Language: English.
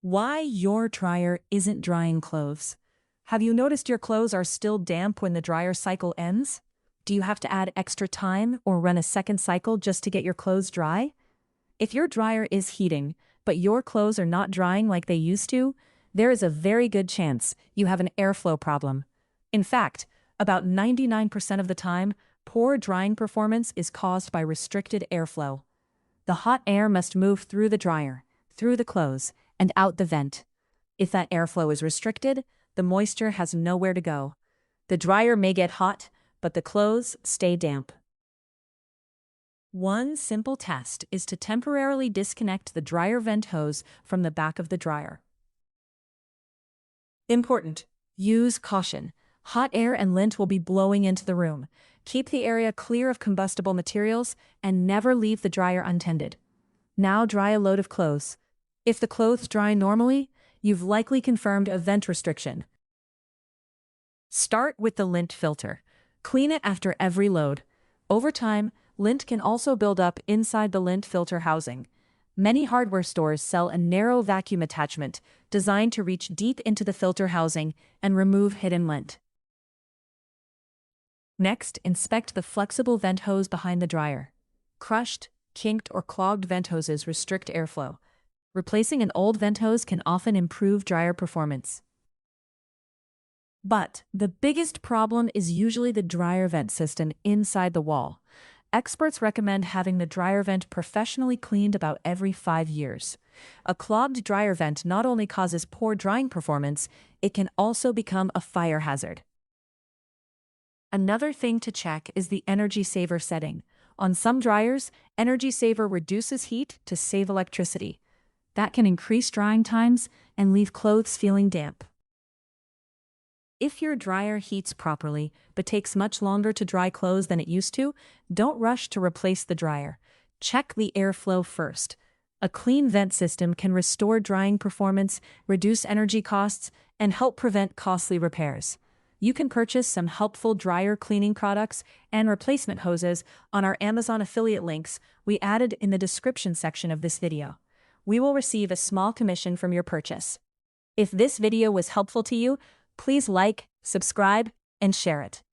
Why your dryer isn't drying clothes. Have you noticed your clothes are still damp when the dryer cycle ends? Do you have to add extra time or run a second cycle just to get your clothes dry? If your dryer is heating, but your clothes are not drying like they used to, there is a very good chance you have an airflow problem. In fact, about 99% of the time, poor drying performance is caused by restricted airflow. The hot air must move through the dryer, through the clothes, and out the vent. If that airflow is restricted, the moisture has nowhere to go. The dryer may get hot, but the clothes stay damp. One simple test is to temporarily disconnect the dryer vent hose from the back of the dryer. Important: use caution. Hot air and lint will be blowing into the room. Keep the area clear of combustible materials and never leave the dryer untended. Now dry a load of clothes. If the clothes dry normally, you've likely confirmed a vent restriction. Start with the lint filter. Clean it after every load. Over time, lint can also build up inside the lint filter housing. Many hardware stores sell a narrow vacuum attachment designed to reach deep into the filter housing and remove hidden lint. Next, inspect the flexible vent hose behind the dryer. Crushed, kinked, or clogged vent hoses restrict airflow. Replacing an old vent hose can often improve dryer performance. But the biggest problem is usually the dryer vent system inside the wall. Experts recommend having the dryer vent professionally cleaned about every 5 years. A clogged dryer vent not only causes poor drying performance, it can also become a fire hazard. Another thing to check is the energy saver setting. On some dryers, energy saver reduces heat to save electricity. That can increase drying times and leave clothes feeling damp. If your dryer heats properly but takes much longer to dry clothes than it used to, don't rush to replace the dryer. Check the airflow first. A clean vent system can restore drying performance, reduce energy costs, and help prevent costly repairs. You can purchase some helpful dryer cleaning products and replacement hoses on our Amazon affiliate links we added in the description section of this video. We will receive a small commission from your purchase. If this video was helpful to you, please like, subscribe, and share it.